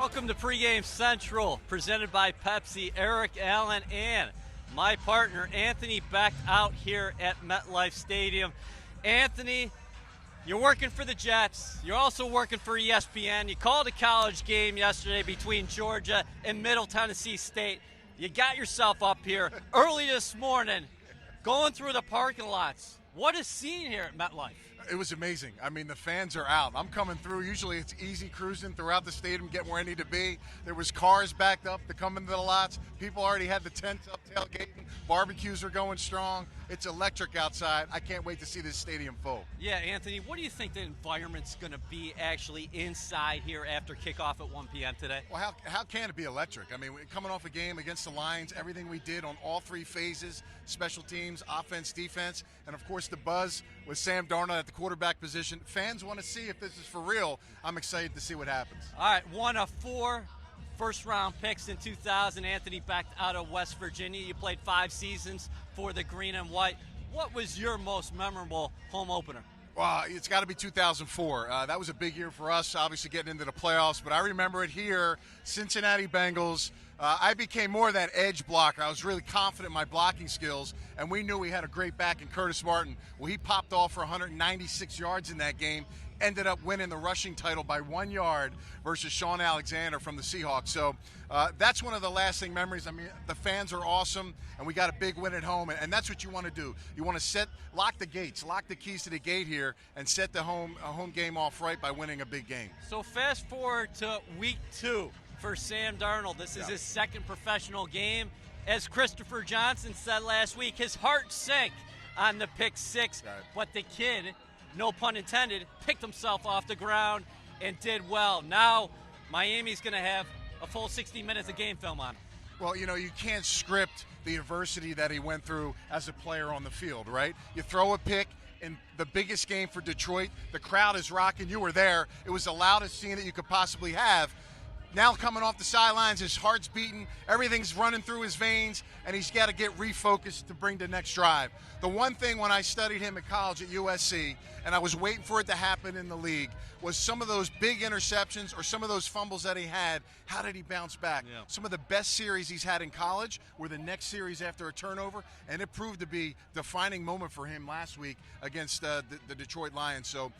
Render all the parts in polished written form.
Welcome to Pregame Central, presented by Pepsi. Eric Allen and my partner, Anthony Becht, out here at MetLife Stadium. Anthony, you're working for the Jets. You're also working for ESPN. You called a college game yesterday between Georgia and Middle Tennessee State. You got yourself up here early this morning, going through the parking lots. What a scene here at MetLife. It was amazing. I mean, the fans are out. I'm coming through. Usually it's easy cruising throughout the stadium, getting where I need to be. There was cars backed up to come into the lots. People already had the tents up tailgating. Barbecues are going strong. It's electric outside. I can't wait to see this stadium full. Yeah, Anthony, what do you think the environment's going to be actually inside here after kickoff at 1 p.m. today? Well, how can it be electric? I mean, coming off a game against the Lions, everything we did on all three phases, special teams, offense, defense, and of course the buzz with Sam Darnold at the quarterback position. Fans want to see if this is for real. I'm excited to see what happens. All right, one of 4 first-round picks in 2000. Anthony Becht out of West Virginia. You played 5 seasons for the Green and White. What was your most memorable home opener? Well, it's got to be 2004. That was a big year for us, obviously getting into the playoffs. But I remember it here, Cincinnati Bengals. I became more of that edge blocker. I was really confident in my blocking skills, and we knew we had a great back in Curtis Martin. Well, he popped off for 196 yards in that game, ended up winning the rushing title by 1 yard versus Sean Alexander from the Seahawks. So that's one of the lasting memories. I mean, the fans are awesome, and we got a big win at home, and that's what you want to do. You want to lock the gates, lock the keys to the gate here, and set the home game off right by winning a big game. So fast forward to week 2 for Sam Darnold. This is his second professional game. As Christopher Johnson said last week, his heart sank on the pick 6, but the kid, no pun intended, picked himself off the ground and did well. Now Miami's going to have a full 60 minutes of game film on him. Well, you know, you can't script the adversity that he went through as a player on the field, right? You throw a pick in the biggest game for Detroit. The crowd is rocking. You were there. It was the loudest scene that you could possibly have. Now coming off the sidelines, his heart's beating, everything's running through his veins, and he's got to get refocused to bring the next drive. The one thing when I studied him at college at USC, and I was waiting for it to happen in the league, was some of those big interceptions or some of those fumbles that he had, how did he bounce back? Yeah. Some of the best series he's had in college were the next series after a turnover, and it proved to be a defining moment for him last week against the Detroit Lions. So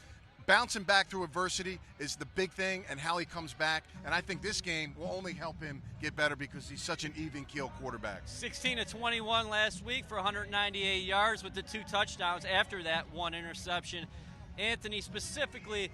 bouncing back through adversity is the big thing, and how he comes back. And I think this game will only help him get better because he's such an even-keel quarterback. 16 of 21 last week for 198 yards with the 2 touchdowns. After that, 1 interception. Anthony, specifically,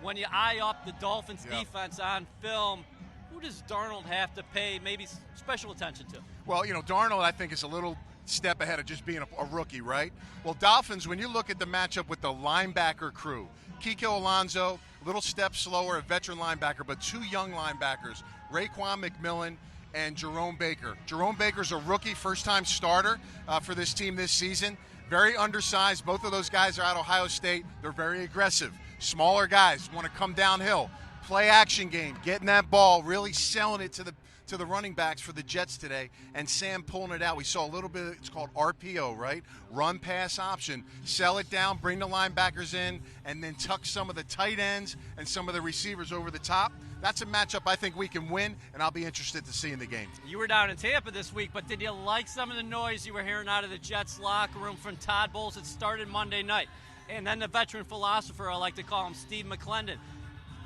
when you eye up the Dolphins defense on film, who does Darnold have to pay maybe special attention to? Well, you know, Darnold, I think, is a little step ahead of just being a rookie, right? Well, Dolphins, when you look at the matchup with the linebacker crew, Kiko Alonso, a little step slower, a veteran linebacker, but 2 young linebackers, Raekwon McMillan and Jerome Baker. Jerome Baker's a rookie, first-time starter for this team this season. Very undersized. Both of those guys are out of Ohio State. They're very aggressive. Smaller guys want to come downhill. Play action game, getting that ball, really selling it to the running backs for the Jets today, and Sam pulling it out. We saw a little bit, it's called RPO, right? Run pass option. Sell it down, bring the linebackers in, and then tuck some of the tight ends and some of the receivers over the top. That's a matchup I think we can win, and I'll be interested to see in the game. You were down in Tampa this week, but did you like some of the noise you were hearing out of the Jets locker room from Todd Bowles? It started Monday night. And then the veteran philosopher, I like to call him, Steve McClendon.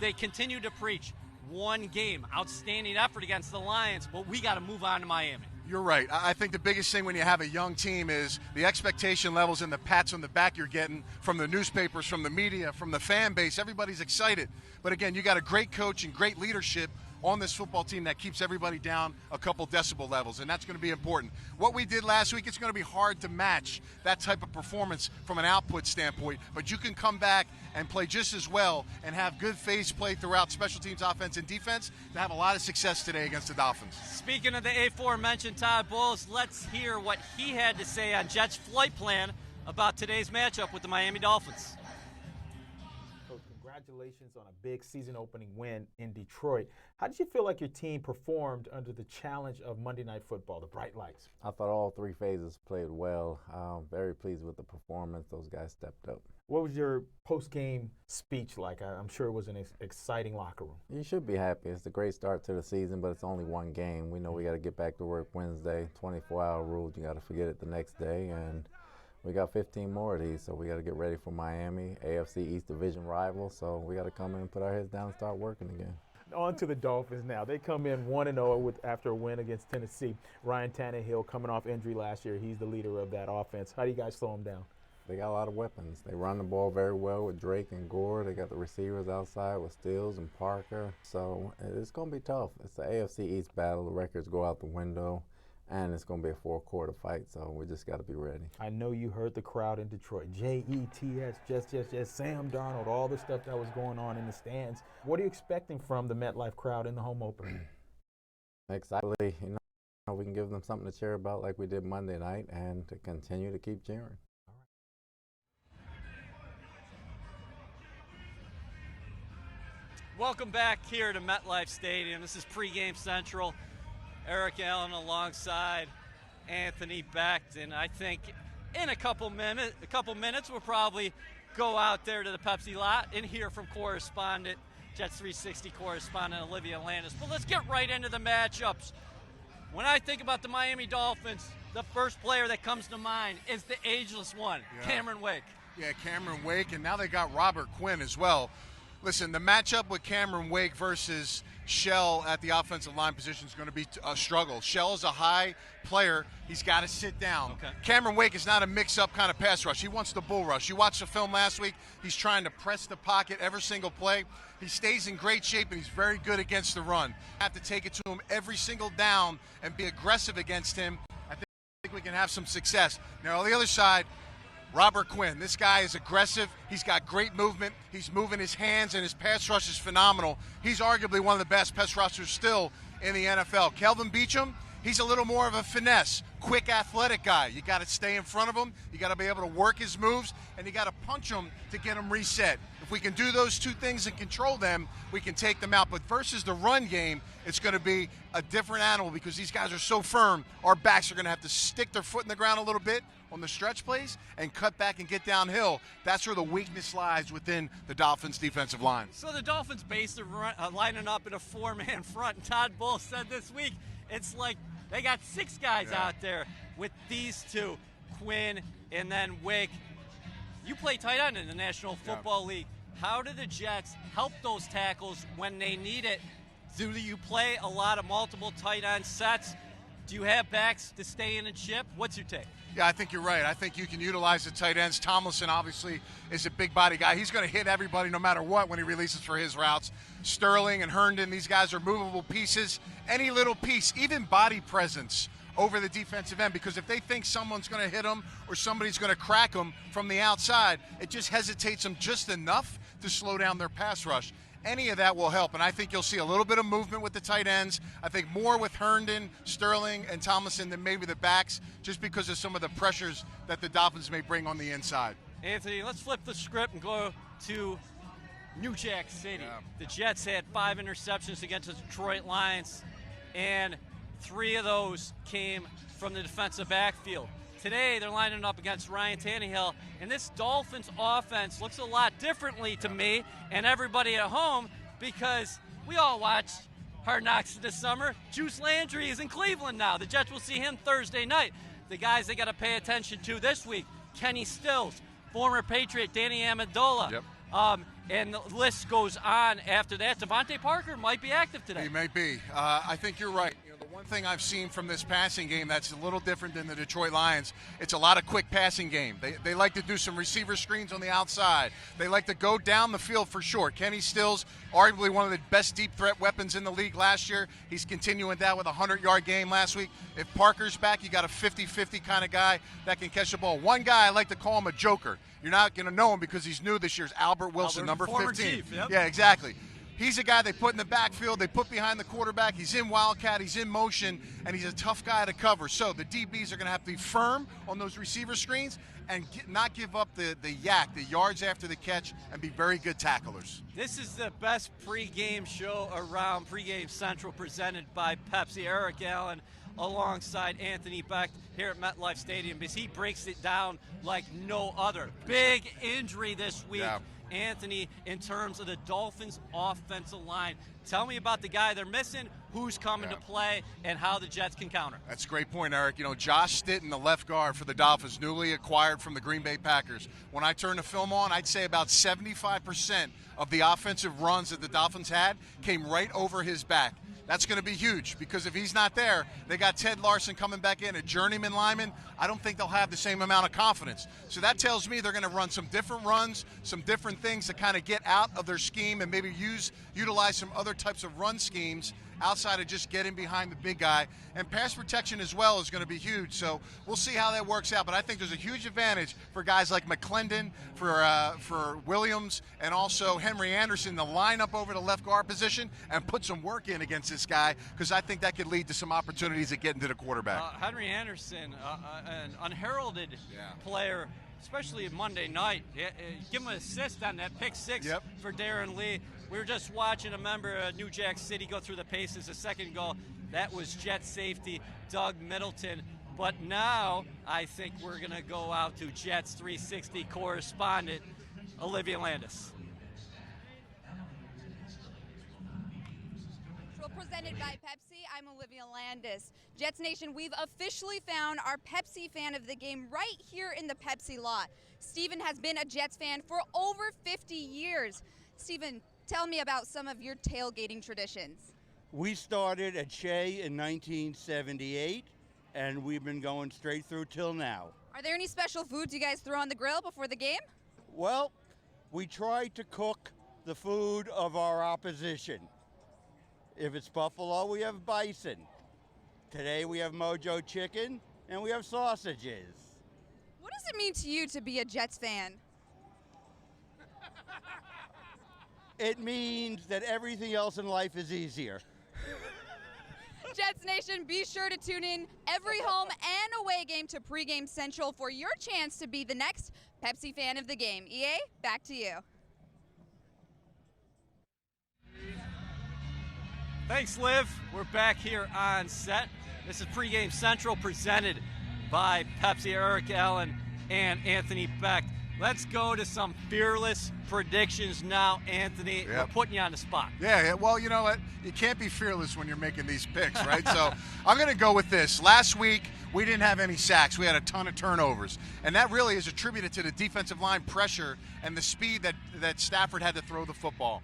They continue to preach. 1 game, outstanding effort against the Lions, but we got to move on to Miami. You're right. I think the biggest thing when you have a young team is the expectation levels and the pats on the back you're getting from the newspapers, from the media, from the fan base. Everybody's excited. But again, you got a great coach and great leadership on this football team that keeps everybody down a couple decibel levels, and that's going to be important. What we did last week, it's going to be hard to match that type of performance from an output standpoint, but you can come back and play just as well and have good phase play throughout special teams, offense, and defense to have a lot of success today against the Dolphins. Speaking of the aforementioned Todd Bowles, let's hear what he had to say on Jets' flight plan about today's matchup with the Miami Dolphins. Congratulations on a big season-opening win in Detroit. How did you feel like your team performed under the challenge of Monday Night Football, the bright lights? I thought all 3 phases played well. Very pleased with the performance. Those guys stepped up. What was your post-game speech like? I'm sure it was an exciting locker room. You should be happy. It's a great start to the season, but it's only one game. We know we got to get back to work Wednesday. 24-hour rule. You got to forget it the next day, and we got 15 more of these, so we got to get ready for Miami, AFC East Division rival. So we got to come in and put our heads down and start working again. On to the Dolphins now. They come in 1-0 after a win against Tennessee. Ryan Tannehill coming off injury last year. He's the leader of that offense. How do you guys slow him down? They got a lot of weapons. They run the ball very well with Drake and Gore. They got the receivers outside with Stills and Parker. So it's going to be tough. It's the AFC East battle. The records go out the window, and it's going to be a four-quarter fight, so we just got to be ready. I know you heard the crowd in Detroit. Jets, just, Sam Darnold, all the stuff that was going on in the stands. What are you expecting from the MetLife crowd in the home opener? Excited, we can give them something to cheer about like we did Monday night and to continue to keep cheering. Welcome back here to MetLife Stadium. This is Pregame Central. Eric Allen alongside Anthony Becht, and I think in a couple minutes we'll probably go out there to the Pepsi lot and hear from correspondent, Jets 360 correspondent Olivia Landis. But let's get right into the matchups. When I think about the Miami Dolphins, the first player that comes to mind is the ageless one, Cameron Wake. Yeah, Cameron Wake, and now they got Robert Quinn as well. Listen, the matchup with Cameron Wake versus Shell at the offensive line position is going to be a struggle. Shell is a high player. He's got to sit down. Okay. Cameron Wake is not a mix-up kind of pass rush. He wants the bull rush. You watched the film last week. He's trying to press the pocket every single play. He stays in great shape, and he's very good against the run. Have to take it to him every single down and be aggressive against him. I think we can have some success. Now, on the other side, Robert Quinn. This guy is aggressive. He's got great movement. He's moving his hands, and his pass rush is phenomenal. He's arguably one of the best pass rushers still in the NFL. Kelvin Beachum, he's a little more of a finesse, quick, athletic guy. You got to stay in front of him. You got to be able to work his moves, and you got to punch him to get him reset. If we can do those two things and control them, we can take them out. But versus the run game, it's going to be a different animal because these guys are so firm. Our backs are going to have to stick their foot in the ground a little bit on the stretch plays and cut back and get downhill. That's where the weakness lies within the Dolphins' defensive line. So the Dolphins base are lining up in a four-man front. And Todd Bowles said this week, it's like they got six guys out there with these two, Quinn and then Wake. You play tight end in the National Football League. How do the Jets help those tackles when they need it? Do you play a lot of multiple tight end sets? Do you have backs to stay in and chip? What's your take? Yeah, I think you're right. I think you can utilize the tight ends. Tomlinson obviously is a big body guy. He's going to hit everybody no matter what when he releases for his routes. Sterling and Herndon, these guys are movable pieces. Any little piece, even body presence over the defensive end, because if they think someone's going to hit them or somebody's going to crack them from the outside, it just hesitates them just enough to slow down their pass rush. Any of that will help, and I think you'll see a little bit of movement with the tight ends. I think more with Herndon, Sterling, and Tomlinson than maybe the backs, just because of some of the pressures that the Dolphins may bring on the inside. Anthony, let's flip the script and go to New Jack City. The Jets had 5 interceptions against the Detroit Lions, and 3 of those came from the defensive backfield. Today, they're lining up against Ryan Tannehill, and this Dolphins offense looks a lot differently to me and everybody at home because we all watched Hard Knocks this summer. Juice Landry is in Cleveland now. The Jets will see him Thursday night. The guys they got to pay attention to this week, Kenny Stills, former Patriot Danny Amendola. And the list goes on after that. Devontae Parker might be active today. He may be. I think you're right. The one thing I've seen from this passing game that's a little different than the Detroit Lions, it's a lot of quick passing game. They like to do some receiver screens on the outside. They like to go down the field for sure. Kenny Stills, arguably one of the best deep threat weapons in the league last year. He's continuing that with a 100-yard game last week. If Parker's back, you got a 50-50 kind of guy that can catch the ball. One guy, I like to call him a joker. You're not going to know him because he's new this year. Albert Wilson, number 15. Chief, Yeah, exactly. He's a guy they put in the backfield, they put behind the quarterback. He's in Wildcat, he's in motion, and he's a tough guy to cover. So the DBs are going to have to be firm on those receiver screens and not give up the yards after the catch, and be very good tacklers. This is the best pregame show around, Pregame Central, presented by Pepsi. Eric Allen alongside Anthony Becht here at MetLife Stadium because he breaks it down like no other. Big injury this week. Yeah. Anthony, in terms of the Dolphins' offensive line. Tell me about the guy they're missing, who's coming to play, and how the Jets can counter. That's a great point, Eric. Josh Stitton, the left guard for the Dolphins, newly acquired from the Green Bay Packers. When I turn the film on, I'd say about 75% of the offensive runs that the Dolphins had came right over his back. That's going to be huge because if he's not there, they got Ted Larson coming back in, a journeyman lineman. I don't think they'll have the same amount of confidence. So that tells me they're going to run some different runs, some different things to kind of get out of their scheme and maybe utilize some other types of run schemes outside of just getting behind the big guy. And pass protection as well is going to be huge. So we'll see how that works out. But I think there's a huge advantage for guys like McClendon, for Williams, and also Henry Anderson to line up over the left guard position and put some work in against this guy because I think that could lead to some opportunities at getting to the quarterback. Henry Anderson, an unheralded player, especially Monday night. Give him an assist on that pick six for Darren Lee. We were just watching a member of New Jack City go through the paces a second ago. That was Jet safety Doug Middleton. But now I think we're going to go out to Jets 360 correspondent Olivia Landis. Presented by Pepsi, I'm Olivia Landis. Jets Nation, we've officially found our Pepsi fan of the game right here in the Pepsi lot. Steven has been a Jets fan for over 50 years. Steven, tell me about some of your tailgating traditions. We started at Shea in 1978, and we've been going straight through till now. Are there any special foods you guys throw on the grill before the game? Well, we try to cook the food of our opposition. If it's buffalo, we have bison. Today we have Mojo chicken, and we have sausages. What does it mean to you to be a Jets fan? It means that everything else in life is easier. Jets Nation, be sure to tune in every home and away game to Pregame Central for your chance to be the next Pepsi fan of the game. EA, back to you. Thanks, Liv. We're back here on set. This is Pregame Central presented by Pepsi. Eric Allen and Anthony Becht. Let's go to some fearless predictions now, Anthony. Yep. We're putting you on the spot. Yeah, well, you know what? You can't be fearless when you're making these picks, right? So I'm going to go with this. Last week, we didn't have any sacks. We had a ton of turnovers. And that really is attributed to the defensive line pressure and the speed that Stafford had to throw the football.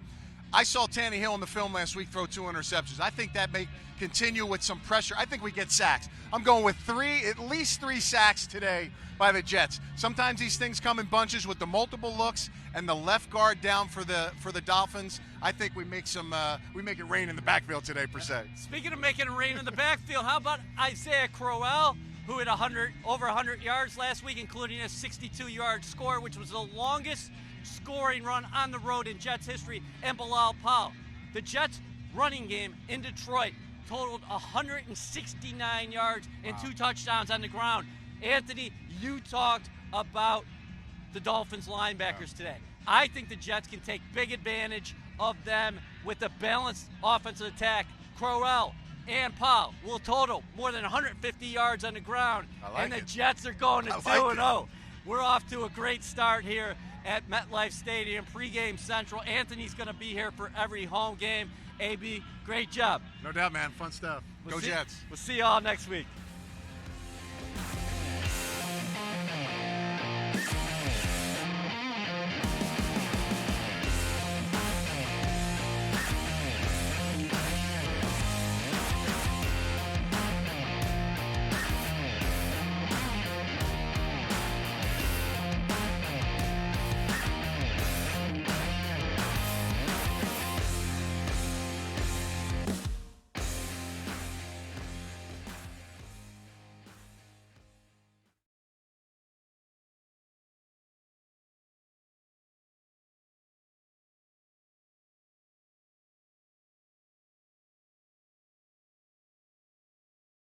I saw Tannehill in the film last week throw 2 interceptions. I think that may continue with some pressure. I think we get sacks. I'm going with at least three sacks today by the Jets. Sometimes these things come in bunches with the multiple looks and the left guard down for the Dolphins. I think we make it rain in the backfield today, per se. Speaking of making it rain in the backfield, how about Isaiah Crowell, who had over 100 yards last week, including a 62-yard score, which was the longest scoring run on the road in Jets history, and Bilal Powell. The Jets running game in Detroit totaled 169 yards and 2 touchdowns on the ground. Anthony, you talked about the Dolphins linebackers today. I think the Jets can take big advantage of them with a balanced offensive attack. Crowell and Powell will total more than 150 yards on the ground, and the Jets are going to 2-0. We're off to a great start here at MetLife Stadium, Pregame Central. Anthony's going to be here for every home game. AB, great job. No doubt, man. Fun stuff. Go Jets. We'll see you all next week.